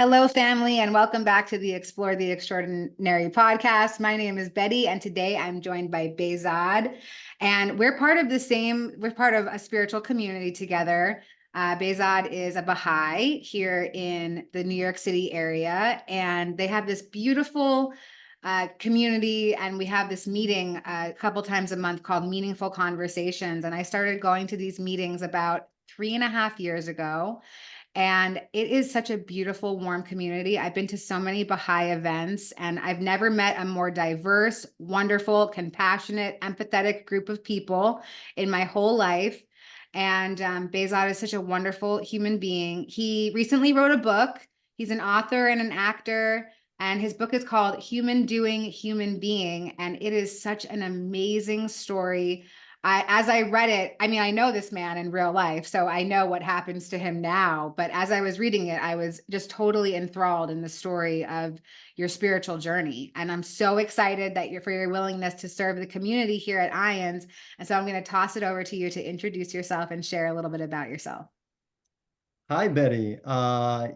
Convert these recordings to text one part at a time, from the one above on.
Hello, family, and welcome back to the Explore the Extraordinary podcast. My name is Betty, and today I'm joined by Behzad, and we're part of a spiritual community together. Behzad is a Baha'i here in the New York City area, and they have this beautiful community, and we have this meeting a couple times a month called Meaningful Conversations. And I started going to these meetings about 3.5 years ago. And it is such a beautiful, warm community. I've been to so many Baha'i events, and I've never met a more diverse, wonderful, compassionate, empathetic group of people in my whole life. And Behzad is such a wonderful human being. He recently wrote a book. He's an author and an actor, and his book is called Human Doing Human Being. And it is such an amazing story. As I read it, I mean, I know this man in real life, so I know what happens to him now. But as I was reading it, I was just totally enthralled in the story of your spiritual journey. And I'm so excited that for your willingness to serve the community here at IANDS. And so I'm going to toss it over to you to introduce yourself and share a little bit about yourself. Hi, Betty. Hi,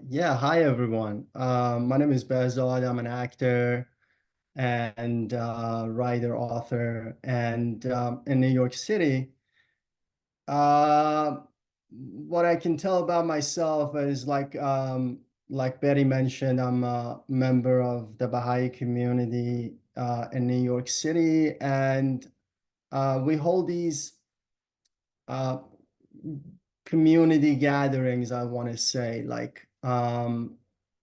everyone. My name is Behzad. I'm an actor and writer, author, and in New York City. Uh, what I can tell about myself is like Betty mentioned, I'm a member of the Baha'i community in New York City, and we hold these uh, community gatherings, I want to say,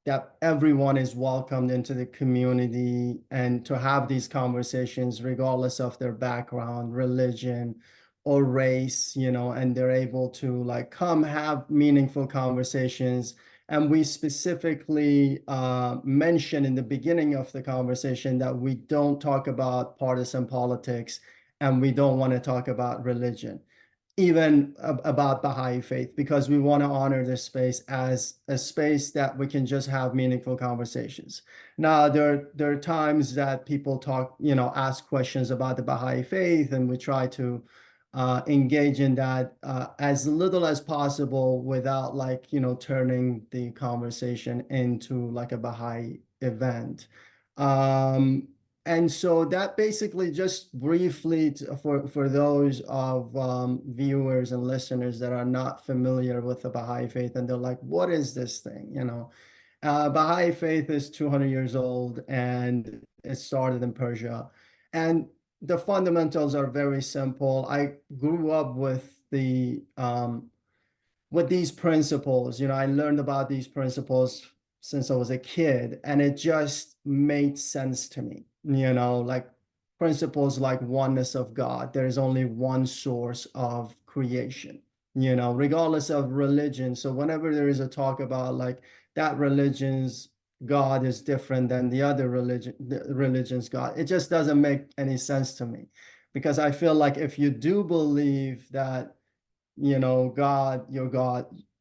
that everyone is welcomed into the community and to have these conversations regardless of their background, religion, or race, and they're able to come have meaningful conversations. And we specifically mention in the beginning of the conversation that we don't talk about partisan politics and we don't want to talk about religion, even about Bahá'í Faith, because we want to honor this space as a space that we can just have meaningful conversations. Now, there are times that people talk, ask questions about the Bahá'í Faith, and we try to engage in that as little as possible without turning the conversation into like a Bahá'í event. And so that basically just briefly for those of viewers and listeners that are not familiar with the Baha'i Faith, and they're like, what is this thing? Baha'i Faith is 200 years old, and it started in Persia. And the fundamentals are very simple. I grew up with these principles. I learned about these principles since I was a kid, and it just made sense to me. Like principles like oneness of God. There is only one source of creation, regardless of religion. So whenever there is a talk about like that religion's God is different than the other religion's God, it just doesn't make any sense to me. Because I feel like if you do believe that your God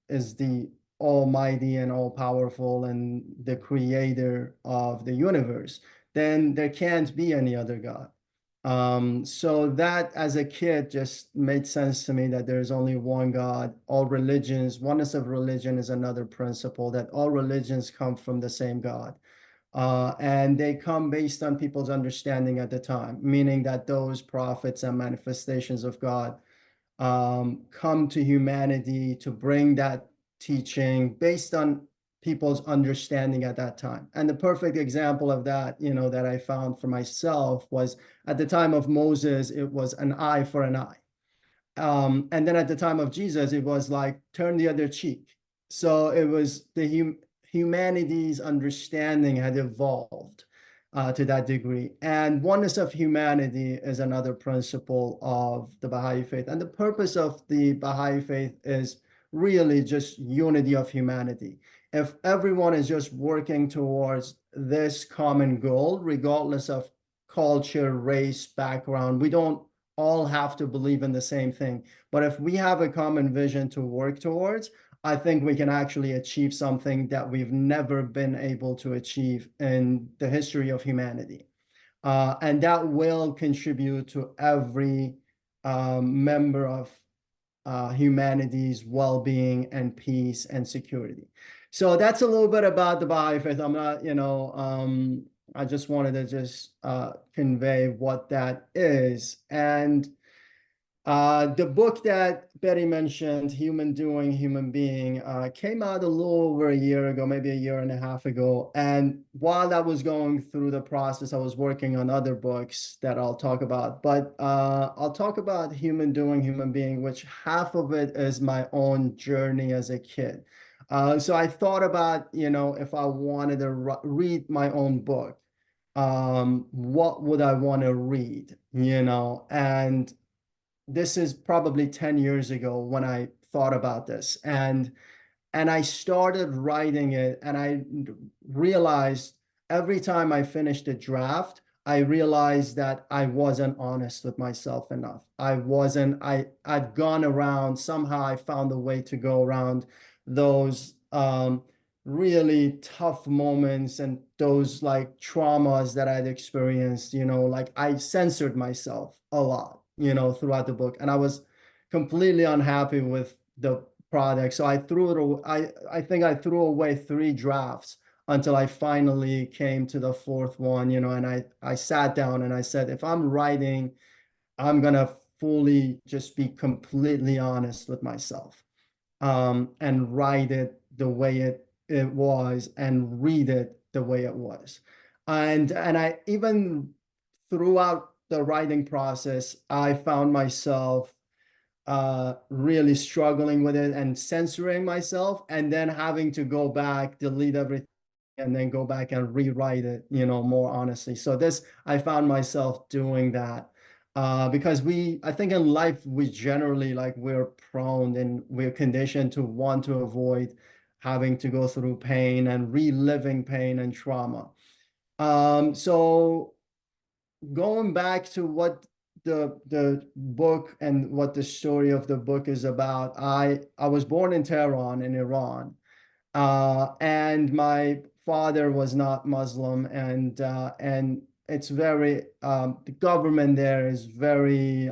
is the almighty and all powerful and the creator of the universe, then there can't be any other God. So that as a kid just made sense to me that there's only one God. All religions, oneness of religion is another principle, that all religions come from the same God. And they come based on people's understanding at the time, meaning that those prophets and manifestations of God come to humanity to bring that teaching based on people's understanding at that time. And the perfect example of that, that I found for myself was at the time of Moses, it was an eye for an eye. And then at the time of Jesus, it was like turn the other cheek. So it was the humanity's understanding had evolved to that degree. And oneness of humanity is another principle of the Baha'i Faith. And the purpose of the Baha'i Faith is really just unity of humanity. If everyone is just working towards this common goal, regardless of culture, race, background, we don't all have to believe in the same thing. But if we have a common vision to work towards, I think we can actually achieve something that we've never been able to achieve in the history of humanity. And that will contribute to every member of humanity's well-being and peace and security. So that's a little bit about the Baha'i Faith. I'm not, I just wanted to just convey what that is. And the book that Betty mentioned, Human Doing, Human Being, came out a little over a year ago, maybe a year and a half ago. And while I was going through the process, I was working on other books that I'll talk about. But I'll talk about Human Doing, Human Being, which half of it is my own journey as a kid. So I thought about, if I wanted to read my own book, what would I want to read, and this is probably 10 years ago when I thought about this. And I started writing it, and I realized every time I finished a draft, I realized that I wasn't honest with myself enough. I'd gone around, somehow I found a way to go around those really tough moments and those like traumas that I'd experienced, like I censored myself a lot, throughout the book. And I was completely unhappy with the product. So I threw it away. I think I threw away 3 drafts until I finally came to the 4th one, and I sat down and I said, if I'm writing, I'm gonna fully just be completely honest with myself, and write it the way it was and read it the way it was. And I even throughout the writing process, I found myself really struggling with it and censoring myself, and then having to go back, delete everything, and then go back and rewrite it, more honestly. So I found myself doing that because I think in life, we generally like we're prone and we're conditioned to want to avoid having to go through pain and reliving pain and trauma. So going back to what the book and what the story of the book is about, I was born in Tehran in Iran, and my father was not Muslim, and it's very the government there is very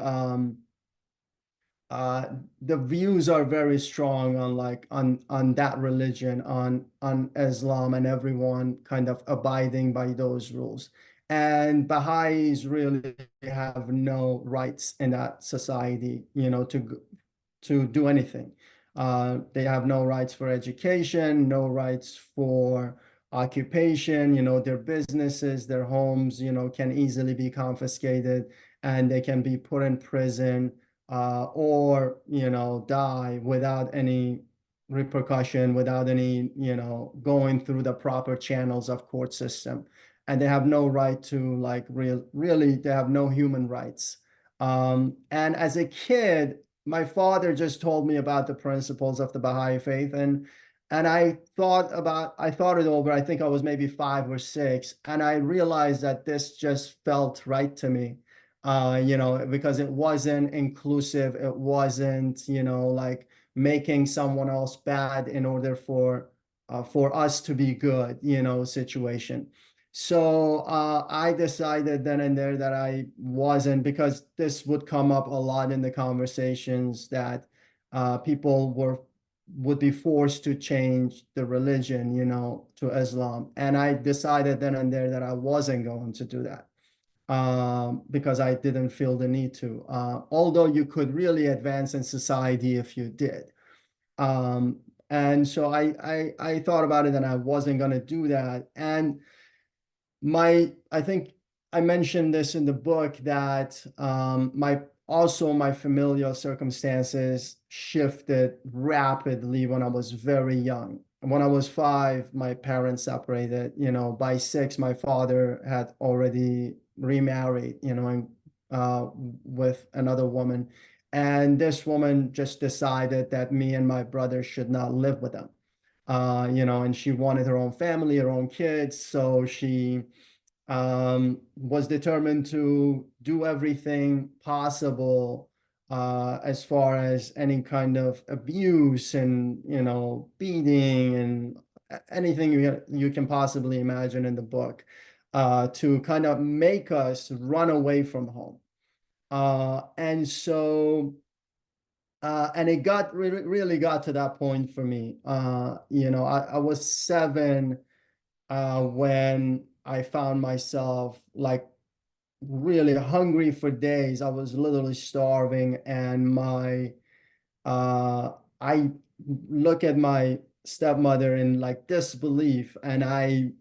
the views are very strong on like on that religion, on Islam, and everyone kind of abiding by those rules. And Baha'is really have no rights in that society, to do anything. They have no rights for education, no rights for occupation. Their businesses, their homes, can easily be confiscated, and they can be put in prison, or die without any repercussion, without any going through the proper channels of court system. And they have no right to like really they have no human rights. And as a kid, my father just told me about the principles of the Baha'i Faith, and I thought it over. I think I was maybe 5 or 6, and I realized that this just felt right to me, because it wasn't inclusive. It wasn't, like making someone else bad in order for us to be good, situation. So I decided then and there that I wasn't, because this would come up a lot in the conversations, that people would be forced to change the religion, to Islam. And I decided then and there that I wasn't going to do that, because I didn't feel the need to, although you could really advance in society if you did. And so I thought about it, and I wasn't going to do that. And I think I mentioned this in the book, that my familial circumstances shifted rapidly when I was very young. When I was 5, my parents separated. By 6, my father had already remarried, and with another woman. And this woman just decided that me and my brother should not live with them. And she wanted her own family, her own kids. So she was determined to do everything possible, as far as any kind of abuse and, beating and anything you can possibly imagine in the book, to kind of make us run away from home. And so And it got really got to that point for me. I was 7 when I found myself like really hungry for days. I was literally starving, and I look at my stepmother in like disbelief, and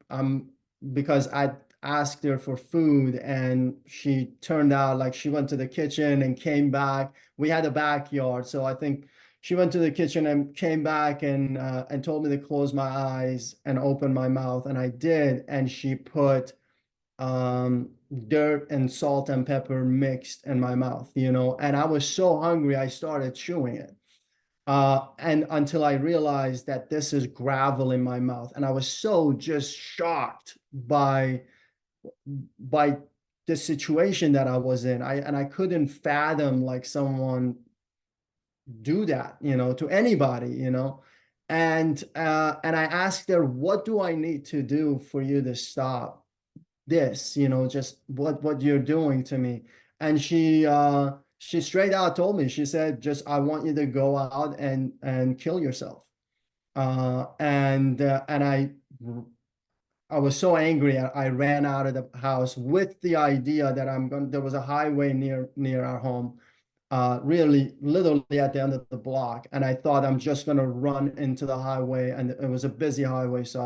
I'm because I asked her for food, and she turned out like she went to the kitchen and came back. We had a backyard, so I think she went to the kitchen and came back and told me to close my eyes and open my mouth, and I did, and she put dirt and salt and pepper mixed in my mouth, and I was so hungry I started chewing it. And until I realized that this is gravel in my mouth. And I was so just shocked by the situation that I was in. I couldn't fathom like someone do that, to anybody, and I asked her, what do I need to do for you to stop this, just what you're doing to me? And she straight out told me, she said, just I want you to go out and kill yourself. And I was so angry. I ran out of the house with the idea that there was a highway near our home, really literally at the end of the block, and I thought I'm just gonna run into the highway, and it was a busy highway, so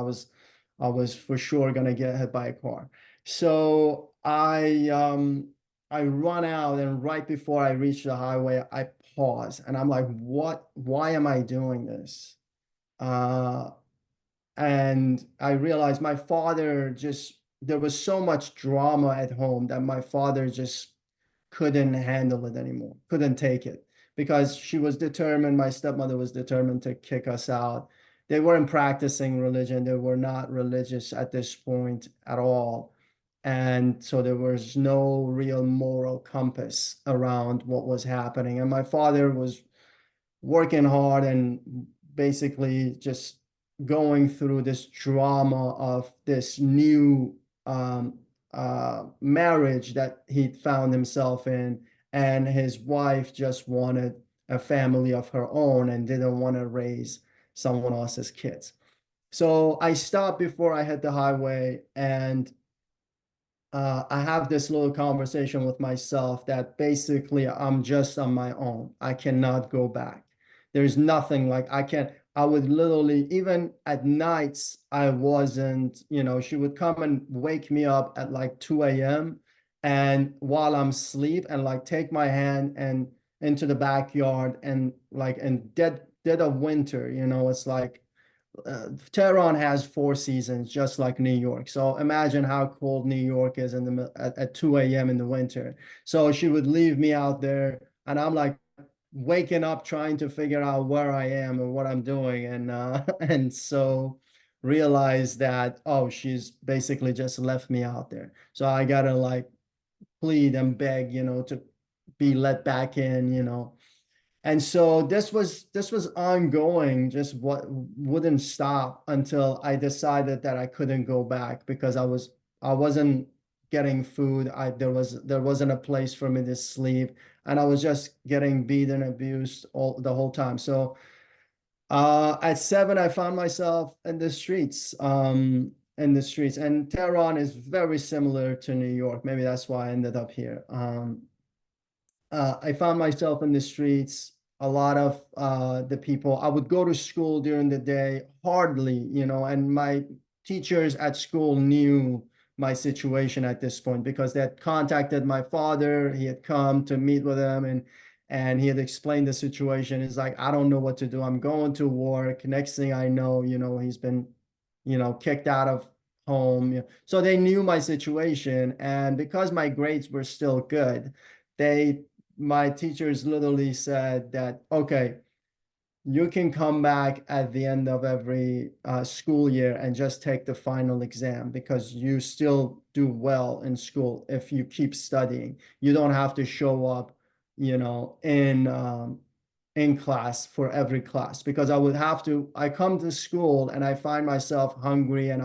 I was for sure gonna get hit by a car. So I run out, and right before I reach the highway, I pause, and I'm like, what? Why am I doing this? Uh, and I realized my father just there was so much drama at home that my father just couldn't handle it anymore, couldn't take it, because she was determined, my stepmother was determined to kick us out. They weren't practicing religion, they were not religious at this point at all. And so there was no real moral compass around what was happening. And my father was working hard and basically just going through this drama of this new marriage that he found himself in, and his wife just wanted a family of her own and didn't want to raise someone else's kids. So I stopped before I hit the highway, and I have this little conversation with myself that basically I'm just on my own. I cannot go back. There's nothing like I would literally, even at nights, I wasn't, she would come and wake me up at like 2 a.m. and while I'm asleep, and like take my hand and into the backyard, and like in dead of winter, it's like Tehran has 4 seasons, just like New York. So imagine how cold New York is at 2 a.m. in the winter. So she would leave me out there, and I'm like waking up trying to figure out where I am and what I'm doing, and and so realize that, oh, she's basically just left me out there. So I gotta like plead and beg, to be let back in, and so this was ongoing, just what wouldn't stop until I decided that I couldn't go back, because I wasn't getting food. There wasn't a place for me to sleep, and I was just getting beaten, abused the whole time. So at 7, I found myself in the streets. And Tehran is very similar to New York. Maybe that's why I ended up here. I found myself in the streets. A lot of the people, I would go to school during the day, hardly, and my teachers at school knew my situation at this point, because they had contacted my father. He had come to meet with him, and he had explained the situation. He's like, I don't know what to do. I'm going to work. Next thing I know, he's been, kicked out of home. So they knew my situation. And because my grades were still good, my teachers literally said that, okay, you can come back at the end of every school year and just take the final exam, because you still do well in school if you keep studying. You don't have to show up, in class for every class, because I come to school and I find myself hungry, and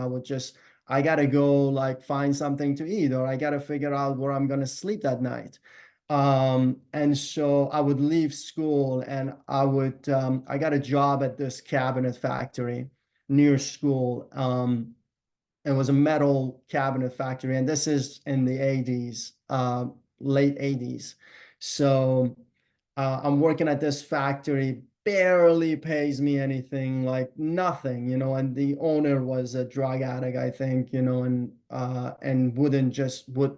I gotta go like find something to eat, or I gotta figure out where I'm gonna sleep that night. And so I would leave school and I got a job at this cabinet factory near school. It was a metal cabinet factory, and this is in the 80s, late 80s. So I'm working at this factory, barely pays me anything, like nothing, and the owner was a drug addict, I think, and would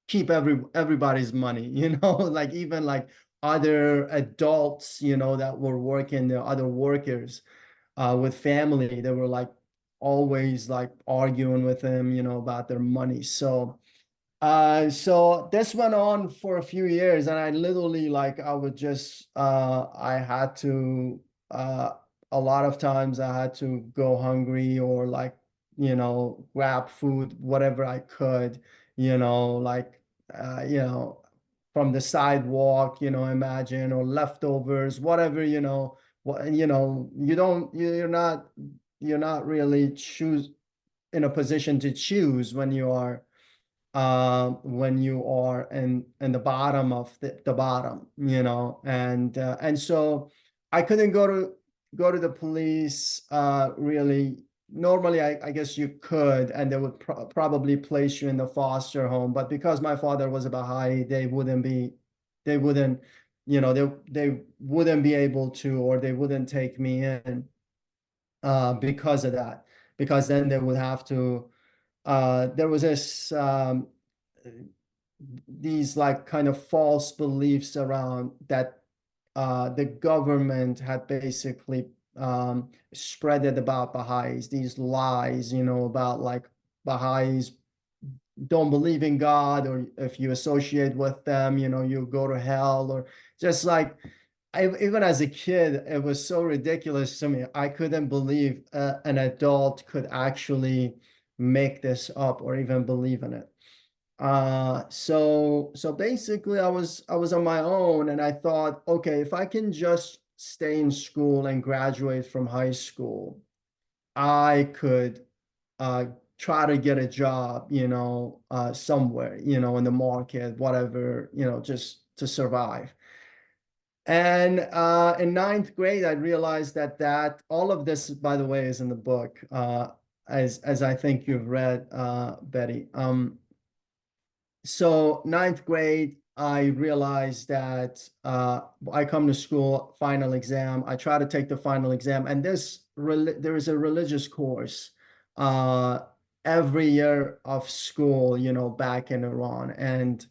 keep everybody's money, like even like other adults, that were working there, other workers with family, they were like always like arguing with him, about their money. So this went on for a few years, and I literally like I would just I had to a lot of times I had to go hungry or like, grab food, whatever I could, like you know, from the sidewalk, imagine, or leftovers, whatever, what, you're not really choose in a position to choose when you are in the bottom of the bottom, and so I couldn't go to the police really. Normally, I guess you could, and they would probably place you in the foster home. But because my father was a Baha'i, they wouldn't, they wouldn't be able to, or they wouldn't take me in because of that. Because then they would have to. There was these like kind of false beliefs around that the government had basically spread it about Baha'is, these lies, about like Baha'is don't believe in God, or if you associate with them, you go to hell, or just like even as a kid, it was so ridiculous to me. I couldn't believe an adult could actually make this up or even believe in it. So basically I was on my own, and I thought, okay, if I can just stay in school and graduate from high school, I could uh try to get a job, somewhere, in the market, whatever, just to survive. And in ninth grade, I realized that all of this, by the way, is in the book, as I think you've read, Betty. So ninth grade, I realized that I come to school, final exam. I try to take the final exam, and there is a religious course uh, every year of school, back in Iran. And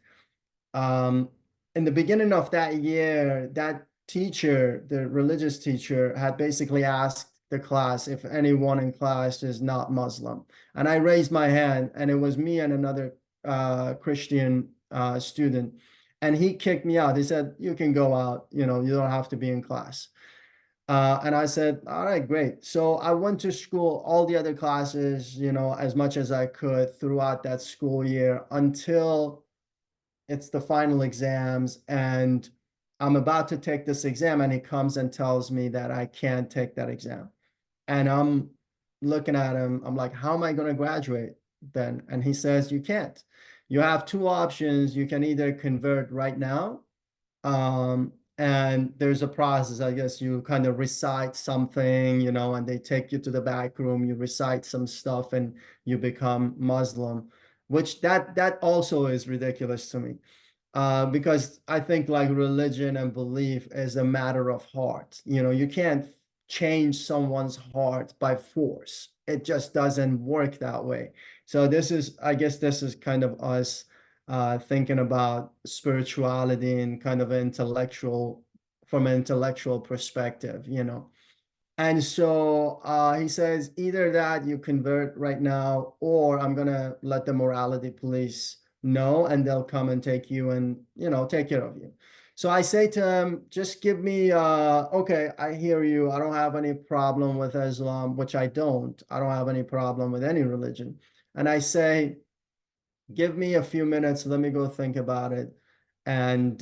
um, in the beginning of that year, that teacher, the religious teacher, had basically asked the class if anyone in class is not Muslim. And I raised my hand, and it was me and another Christian student. And he kicked me out. He said, "You can go out, you don't have to be in class." And I said, "All right, great." So I went to school, all the other classes, as much as I could throughout that school year until it's the final exams, and I'm about to take this exam, and he comes and tells me that I can't take that exam. And I'm looking at him, I'm like, how am I going to graduate then? And he says, you can't. You have two options. You can either convert right now, and there's a process. I guess you kind of recite something, and they take you to the back room, you recite some stuff, and you become Muslim, which that also is ridiculous to me. Because I think like religion and belief is a matter of heart. You can't change someone's heart by force. It just doesn't work that way. So I guess this is kind of us thinking about spirituality and kind of from an intellectual perspective. And so he says, either that you convert right now, or I'm going to let the morality police know, and they'll come and take you and, take care of you. So I say to him, just give me, okay, I hear you. I don't have any problem with Islam, which I don't. I don't have any problem with any religion. And I say, give me a few minutes, let me go think about it, and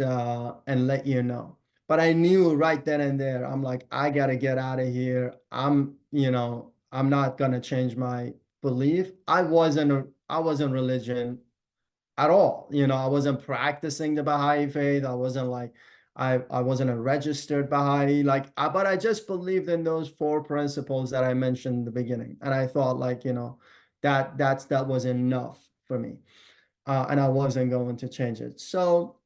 let you know. But I knew right then and there, I'm like, I gotta get out of here. I'm not gonna change my belief. I wasn't religion at all. I wasn't practicing the Baha'i faith. I wasn't like, I wasn't a registered Baha'i, but I just believed in those four principles that I mentioned in the beginning. And I thought like, that was enough for me. And I wasn't going to change it. So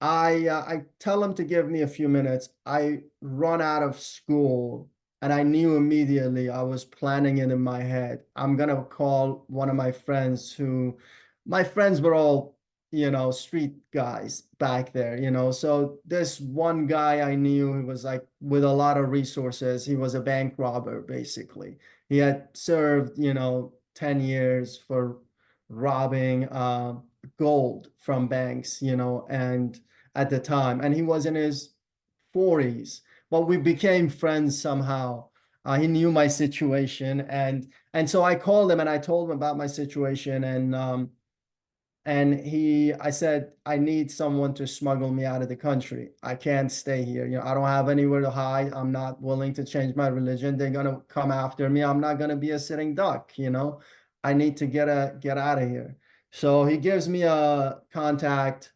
I tell him to give me a few minutes. I run out of school and I knew immediately. I was planning it in my head. I'm gonna call one of my friends my friends were all, street guys back there, So this one guy I knew, he was like with a lot of resources. He was a bank robber, basically. He had served, 10 years for robbing gold from banks, and at the time, and he was in his 40s, but we became friends somehow. He knew my situation, and so I called him and I told him about my situation, and I said, I need someone to smuggle me out of the country. I can't stay here. I don't have anywhere to hide. I'm not willing to change my religion. They're gonna come after me. I'm not gonna be a sitting duck. I need to get out of here. So he gives me a contact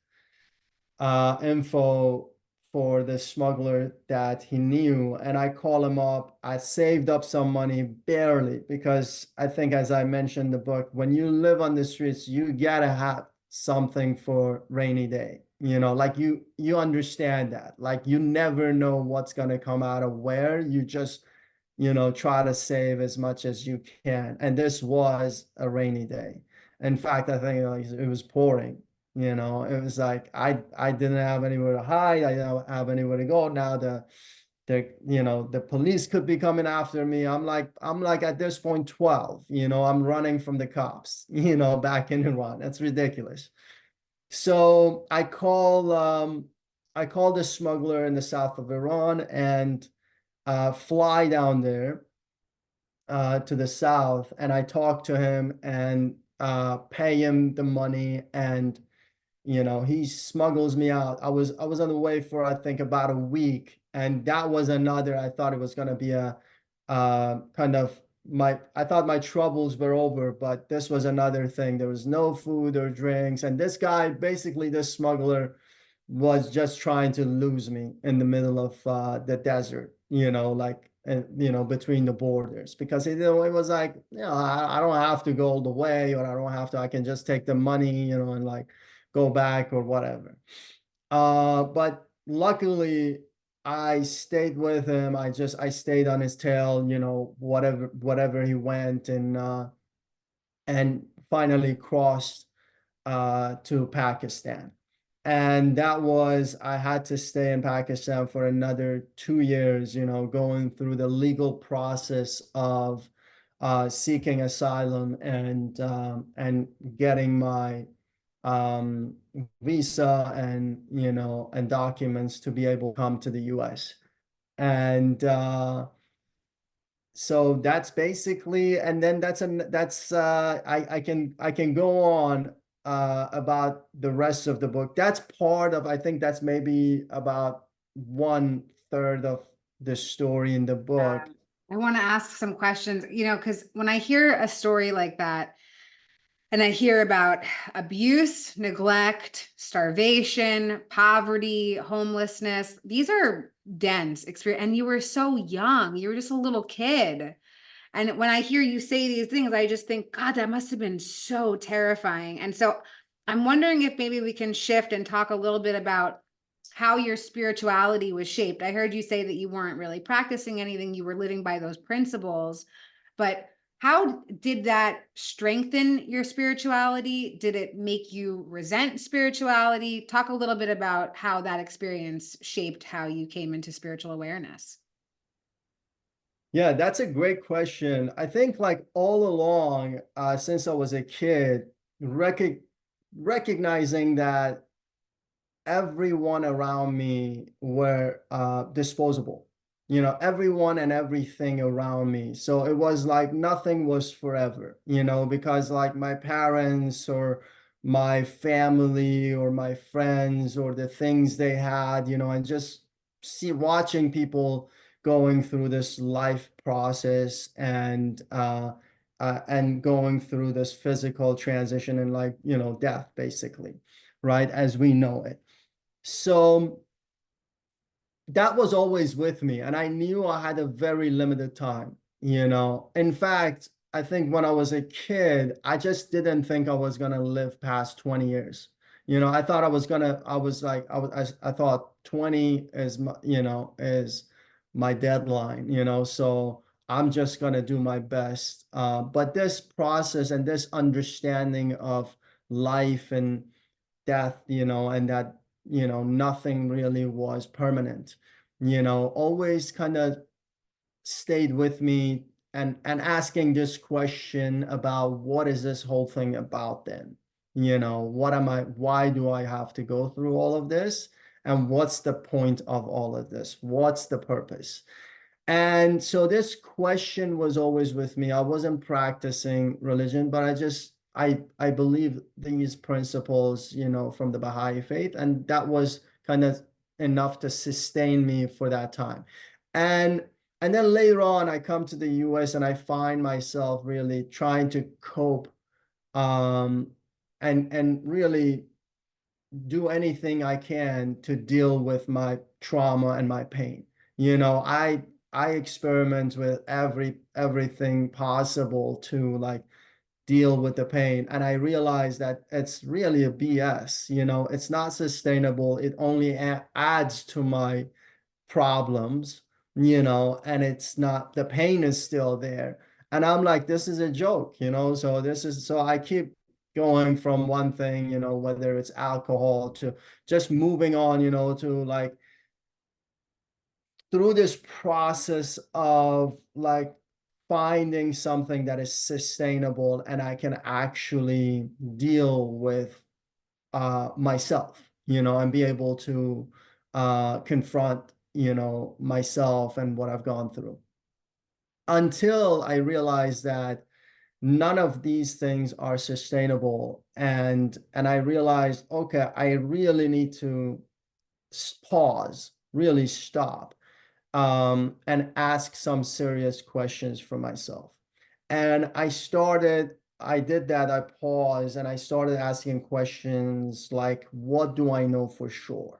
info for the smuggler that he knew, and I call him up. I saved up some money barely, because I think, as I mentioned in the book, when you live on the streets, you gotta have something for rainy day. Like you understand that. Like you never know what's gonna come out of where. You just try to save as much as you can. And this was a rainy day. In fact, I think it was pouring. It was like I didn't have anywhere to hide. I didn't have anywhere to go. Now the police could be coming after me. I'm like at this point 12. I'm running from the cops. Back in Iran. That's ridiculous. So I call the smuggler in the south of Iran and fly down there to the south, and I talk to him and pay him the money, and he smuggles me out. I was on the way for, I think, about a week, and that was another. I thought it was going to be a kind of I thought my troubles were over, but this was another thing. There was no food or drinks, and this guy, basically this smuggler, was just trying to lose me in the middle of the desert, like, and between the borders, because it was like, I don't have to go all the way, or I can just take the money, and like go back or whatever. But luckily I stayed with him. I stayed on his tail, whatever he went, and finally crossed to Pakistan. And I had to stay in Pakistan for another 2 years, going through the legal process of seeking asylum and getting my um, visa and documents to be able to come to the US. And so that's basically, and then I can go on about the rest of the book. That's part of, I think that's maybe about 1/3 of the story in the book. I want to ask some questions, because when I hear a story like that, and I hear about abuse, neglect, starvation, poverty, homelessness, these are dense experience. And you were so young, you were just a little kid. And when I hear you say these things, I just think, God, that must have been so terrifying. And so I'm wondering if maybe we can shift and talk a little bit about how your spirituality was shaped. I heard you say that you weren't really practicing anything, you were living by those principles, but how did that strengthen your spirituality? Did it make you resent spirituality? Talk a little bit about how that experience shaped how you came into spiritual awareness. Yeah, that's a great question. I think like all along, since I was a kid, recognizing that everyone around me were disposable, everyone and everything around me. So it was like nothing was forever, because like my parents or my family or my friends or the things they had, and just watching people going through this life process, and and going through this physical transition and like, death basically, right, as we know it. So that was always with me, and I knew I had a very limited time. In fact, I think when I was a kid, I just didn't think I was gonna live past 20 years. I thought I was like, I thought 20 is my deadline, so I'm just gonna do my best. But this process and this understanding of life and death, and that, nothing really was permanent, always kind of stayed with me, and asking this question about what is this whole thing about then? Why do I have to go through all of this? And what's the point of all of this? What's the purpose? And so this question was always with me. I wasn't practicing religion, but I believe these principles, from the Bahá'í Faith, and that was kind of enough to sustain me for that time. And and then later on, I come to the US and I find myself really trying to cope, um, and really do anything I can to deal with my trauma and my pain. I experiment with everything possible to like deal with the pain, and I realize that it's really a BS. It's not sustainable. It only adds to my problems, and it's not, the pain is still there. And I'm like, this is a joke, so I keep going from one thing, whether it's alcohol, to just moving on, to like through this process of like finding something that is sustainable and I can actually deal with myself, and be able to confront, myself and what I've gone through. Until I realized that none of these things are sustainable, and I realized, okay, I really need to pause, really stop, and ask some serious questions for myself. And I did that. I paused and I started asking questions like, what do I know for sure?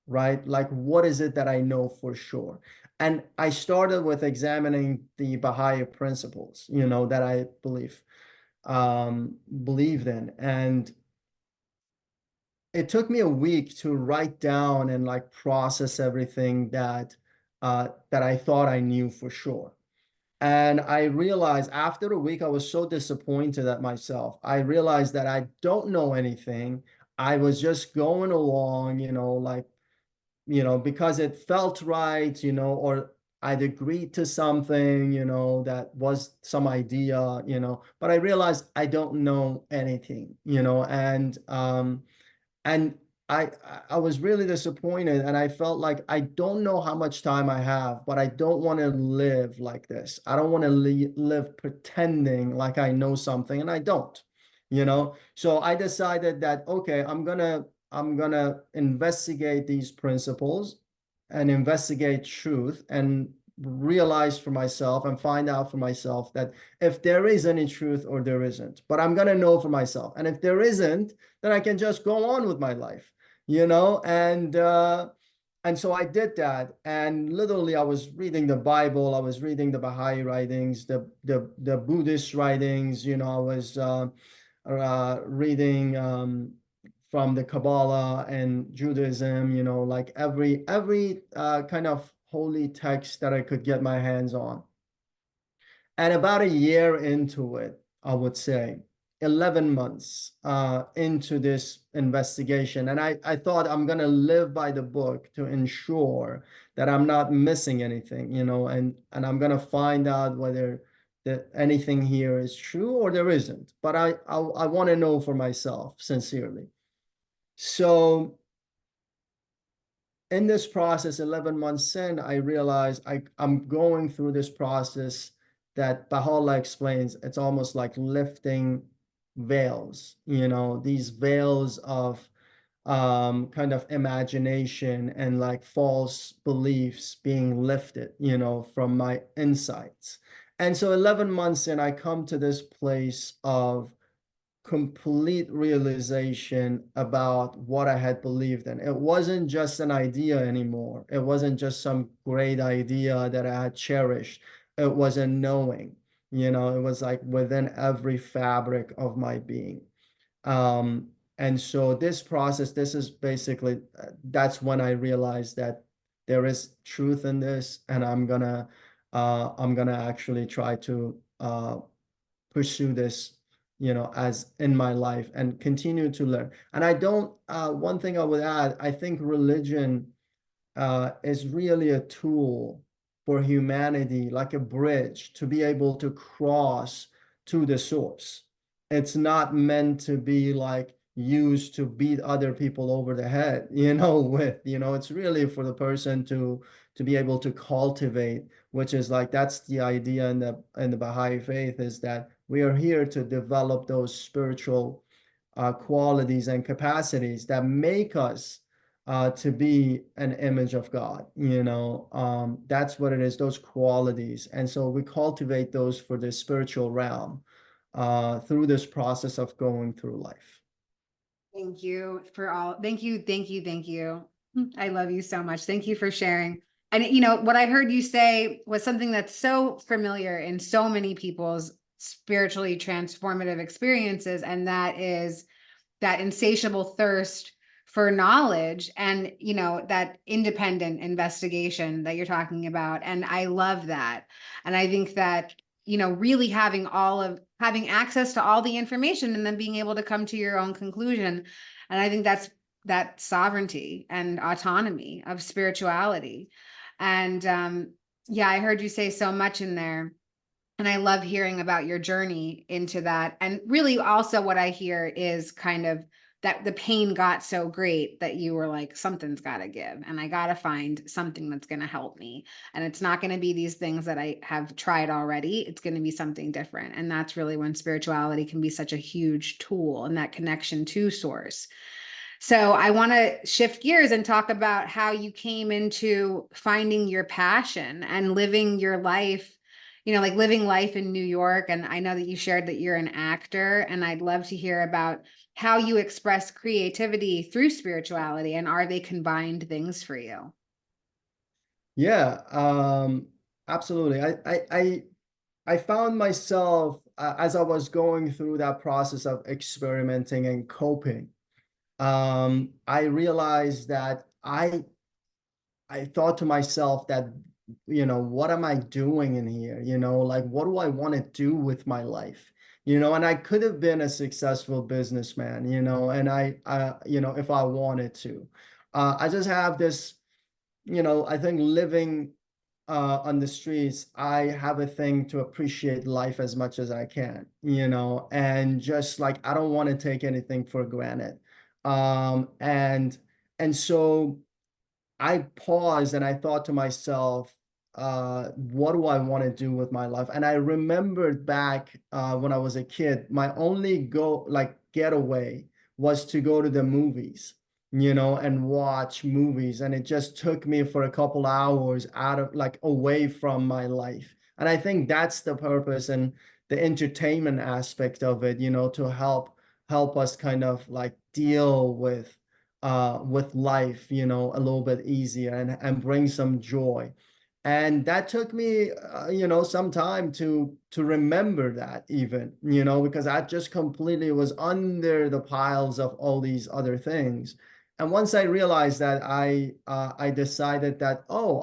Right? Like, what is it that I know for sure? And I started with examining the Baha'i principles, that I believed in. And it took me a week to write down and like process everything that I thought I knew for sure. And I realized after a week, I was so disappointed at myself. I realized that I don't know anything. I was just going along, like, because it felt right, or I'd agreed to something, that was some idea, but I realized I don't know anything, and I was really disappointed, and I felt like I don't know how much time I have, but I don't want to live like this. I don't want to live pretending like I know something and I don't, So I decided that, okay, I'm gonna investigate these principles and investigate truth and realize for myself and find out for myself that if there is any truth or there isn't, but I'm gonna know for myself. And if there isn't, then I can just go on with my life, and so I did that. And literally, I was reading the Bible, I was reading the Baha'i writings, the Buddhist writings, I was reading from the Kabbalah and Judaism, like every kind of holy text that I could get my hands on. And about a year into it, I would say, 11 months into this investigation. And I thought I'm going to live by the book to ensure that I'm not missing anything, and I'm going to find out whether that anything here is true or there isn't. But I want to know for myself, sincerely. So in this process, 11 months in, I realized I'm going through this process that Baha'u'llah explains. It's almost like lifting veils, these veils of kind of imagination and like false beliefs being lifted, from my insights. And so 11 months in, I come to this place of complete realization about what I had believed in. It wasn't just an idea anymore. It wasn't just some great idea that I had cherished. It was a knowing, it was like within every fabric of my being. And so this process, this is basically, that's when I realized that there is truth in this, and I'm gonna actually try to pursue this, as in my life and continue to learn. And I don't, one thing I would add, I think religion is really a tool for humanity, like a bridge to be able to cross to the source. It's not meant to be like used to beat other people over the head, with, it's really for the person to be able to cultivate, which is like that's the idea in the Baha'i faith, is that we are here to develop those spiritual qualities and capacities that make us to be an image of God. That's what it is, those qualities. And so we cultivate those for the spiritual realm through this process of going through life. Thank you for all. Thank you. Thank you. Thank you. I love you so much. Thank you for sharing. And what I heard you say was something that's so familiar in so many people's spiritually transformative experiences, and that is that insatiable thirst for knowledge and that independent investigation that you're talking about. And I love that. And I think that really having access to all the information and then being able to come to your own conclusion. And I think that's that sovereignty and autonomy of spirituality. And yeah, I heard you say so much in there. And I love hearing about your journey into that. And really also what I hear is kind of that the pain got so great that you were like, something's got to give, and I got to find something that's going to help me. And it's not going to be these things that I have tried already. It's going to be something different. And that's really when spirituality can be such a huge tool, and that connection to source. So I want to shift gears and talk about how you came into finding your passion and living your life, like living life in New York. And I know that you shared that you're an actor, and I'd love to hear about how you express creativity through spirituality, and are they combined things for you? Yeah, absolutely. I found myself as I was going through that process of experimenting and coping. I realized that I thought to myself that, what am I doing in here? Like, what do I want to do with my life? And I could have been a successful businessman, and if I wanted to. I just have this, I think living on the streets, I have a thing to appreciate life as much as I can, and just like I don't want to take anything for granted. And so I paused and I thought to myself, what do I want to do with my life? And I remembered back when I was a kid, my only getaway was to go to the movies, and watch movies. And it just took me for a couple hours out of like away from my life. And I think that's the purpose and the entertainment aspect of it, to help us kind of like deal with life, a little bit easier and bring some joy. And that took me, some time to remember that even, because I just completely was under the piles of all these other things. And once I realized that, I decided that, oh,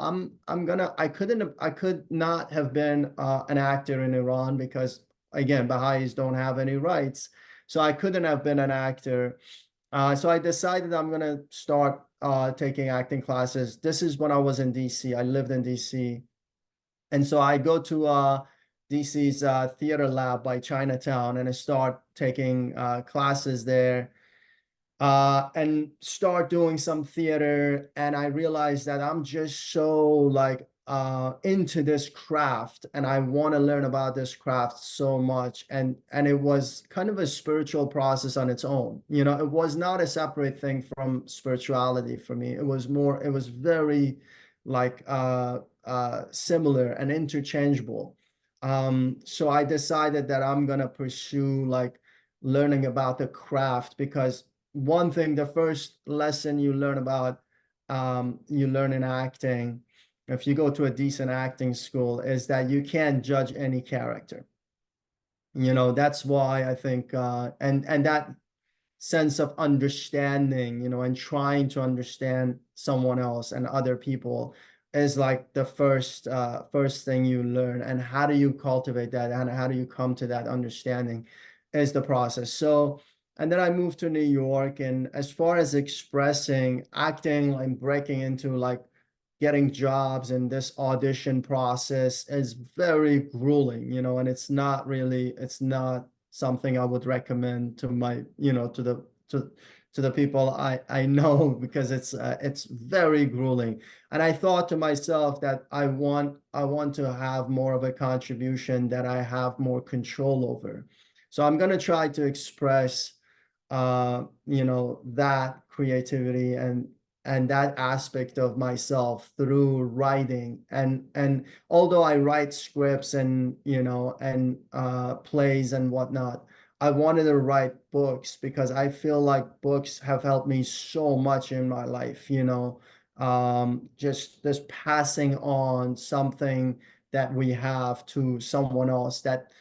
I could not have been an actor in Iran because again, Baha'is don't have any rights. So I couldn't have been an actor. So I decided I'm going to start taking acting classes. This is when I was in DC. I lived in DC. And so I go to DC's theater lab by Chinatown, and I start taking classes there and start doing some theater. And I realized that I'm just so like into this craft, and I want to learn about this craft so much. And it was kind of a spiritual process on its own. It was not a separate thing from spirituality for me. It was very like similar and interchangeable. So I decided that I'm gonna pursue like learning about the craft, because one thing, the first lesson you learn about, you learn in acting, if you go to a decent acting school, is that you can't judge any character. That's why I think, and that sense of understanding, and trying to understand someone else and other people is like the first thing you learn. And how do you cultivate that, and how do you come to that understanding is the process. So, and then I moved to New York, and as far as expressing acting and breaking into like getting jobs, and this audition process is very grueling, and it's not something I would recommend to my, to the people I know, because it's very grueling. And I thought to myself that I want to have more of a contribution that I have more control over. So I'm going to try to express that creativity and that aspect of myself through writing. And although I write scripts and plays and whatnot, I wanted to write books, because I feel like books have helped me so much in my life, just passing on something that we have to someone else that,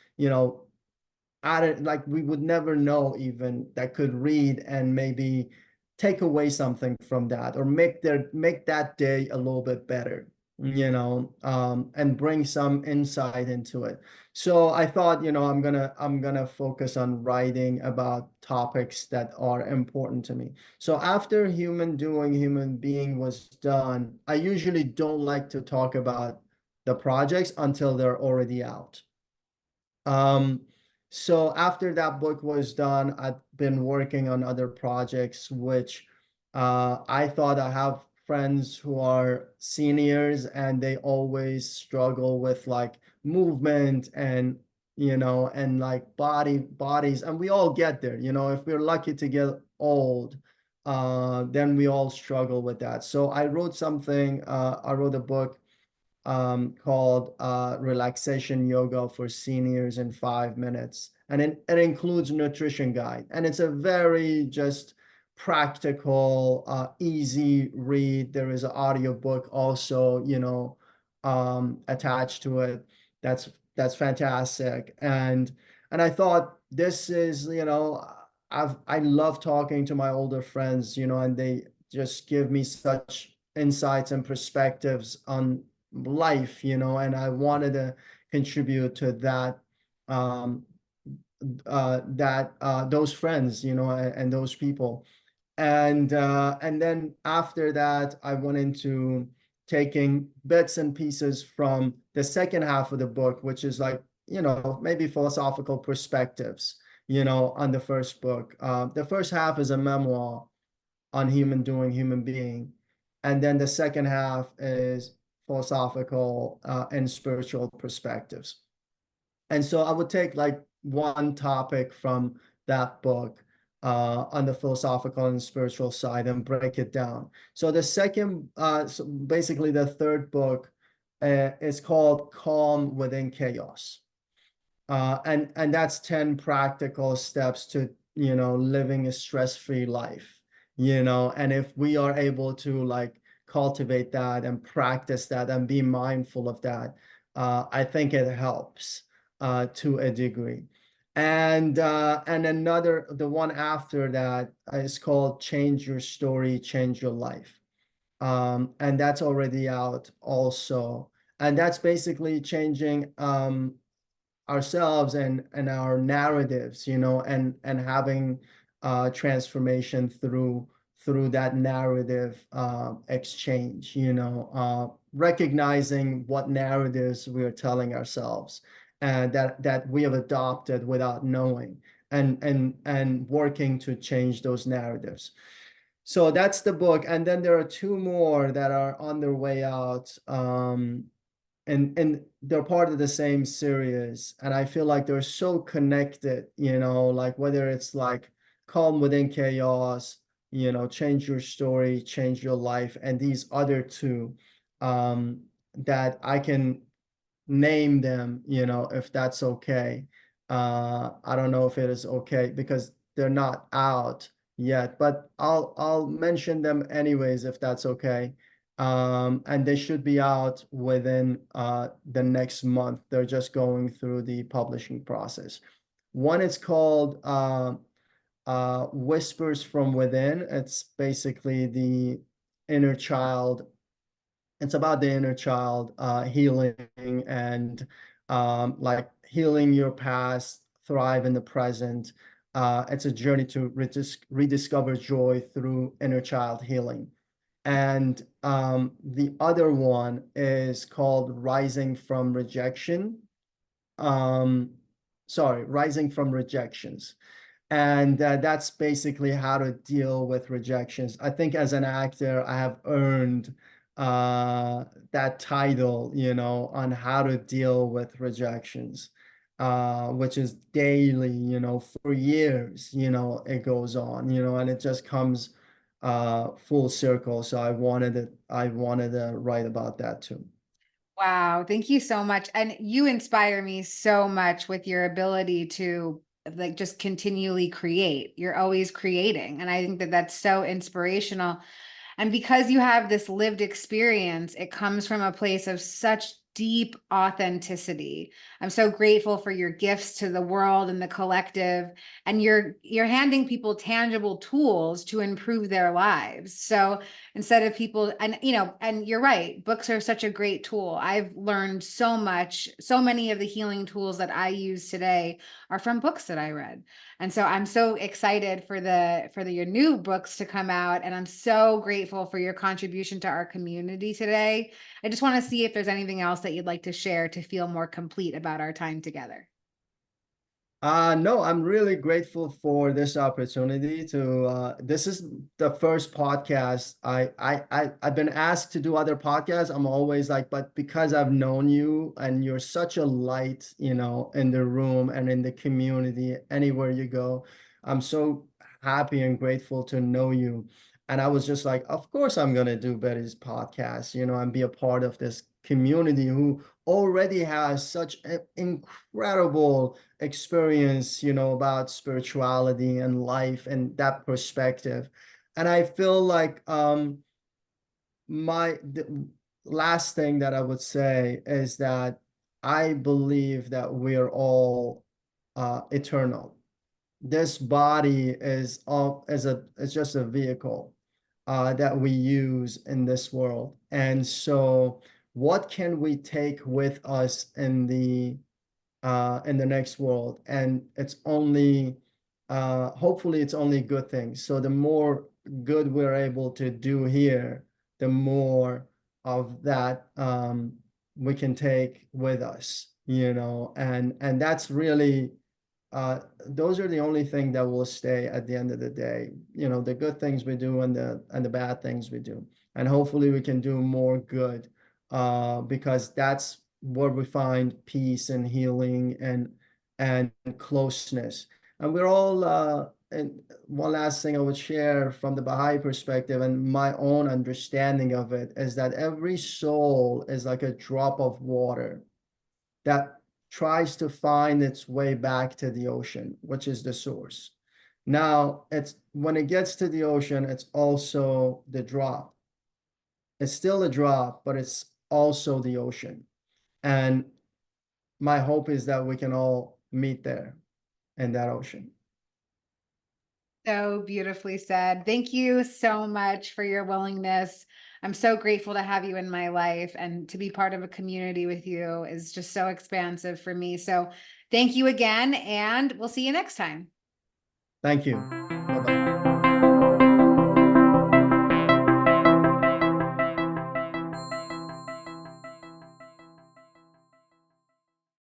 added, like we would never know even, that could read and maybe take away something from that, or make that day a little bit better, and bring some insight into it. So I thought, I'm gonna focus on writing about topics that are important to me. So after Human Doing Human Being was done, I usually don't like to talk about the projects until they're already out. um, so after that book was done, I've been working on other projects, which I thought, I have friends who are seniors, and they always struggle with like movement and, and like bodies, and we all get there, if we're lucky to get old, then we all struggle with that. So I wrote a book called Relaxation Yoga for Seniors in 5 minutes. And it includes nutrition guide. And it's a very just practical, easy read. There is an audio book also, attached to it. That's fantastic. And I thought, this is, I love talking to my older friends, and they just give me such insights and perspectives on life, and I wanted to contribute to that, those friends, and those people. And then after that, I went into taking bits and pieces from the second half of the book, which is like, maybe philosophical perspectives, on the first book. The first half is a memoir on human doing, human being. And then the second half is philosophical and spiritual perspectives. And so I would take like one topic from that book on the philosophical and spiritual side and break it down. So so basically the third book is called Calm Within Chaos. And that's 10 practical steps to, living a stress-free life, and if we are able to like cultivate that and practice that and be mindful of that, I think it helps to a degree. And the one after that is called Change Your Story, Change Your Life. And that's already out also. And that's basically changing ourselves and our narratives, and having transformation through that narrative exchange, recognizing what narratives we are telling ourselves, and that we have adopted without knowing, and working to change those narratives. So that's the book. And then there are two more that are on their way out. And they're part of the same series, and I feel like they're so connected, like whether it's like Calm Within Chaos, Change Your Story, Change Your Life, and these other two, that I can name them, if that's okay. I don't know if it is okay because they're not out yet, but I'll mention them anyways if that's okay. And they should be out within the next month. They're just going through the publishing process. One is called Whispers from Within. It's basically the inner child. It's about the inner child healing and like healing your past, thrive in the present. It's a journey to rediscover joy through inner child healing. And the other one is called Rising from Rejection. Um, sorry, Rising from Rejections. And that's basically how to deal with rejections. I think as an actor, I have earned that title, on how to deal with rejections, which is daily, for years, it goes on, and it just comes full circle. So I wanted to write about that too. Wow, thank you so much. And you inspire me so much with your ability to like just continually create. You're always creating. And I think that that's so inspirational. And because you have this lived experience, it comes from a place of such deep authenticity. I'm so grateful for your gifts to the world and the collective. And you're handing people tangible tools to improve their lives. So instead of people, and you're right, books are such a great tool. I've learned so much. So many of the healing tools that I use today are from books that I read. And so I'm so excited for your new books to come out. And I'm so grateful for your contribution to our community today. I just want to see if there's anything else that you'd like to share to feel more complete about our time together. No, I'm really grateful for this opportunity to this is the first podcast I've been asked to do other podcasts. I'm always like, but because I've known you and you're such a light, in the room and in the community, anywhere you go, I'm so happy and grateful to know you. And I was just like, of course I'm gonna do Betty's podcast, and be a part of this community who already has such an incredible experience, about spirituality and life and that perspective. And I feel like the last thing that I would say is that I believe that we're all eternal. This body is just a vehicle that we use in this world. And so what can we take with us in the next world? And it's only hopefully it's only good things. So the more good we're able to do here, the more of that we can take with us, and that's really those are the only thing that will stay at the end of the day, the good things we do and the bad things we do. And hopefully we can do more good because that's where we find peace and healing and closeness. And we're all and one last thing I would share from the Baha'i perspective and my own understanding of it is that every soul is like a drop of water that tries to find its way back to the ocean, which is the source. Now, it's when it gets to the ocean, it's also the drop. It's still a drop, but it's also the ocean. And my hope is that we can all meet there in that ocean. So beautifully said. Thank you so much for your willingness. I'm so grateful to have you in my life, and to be part of a community with you is just so expansive for me. So thank you again, and we'll see you next time. Thank you. Bye-bye.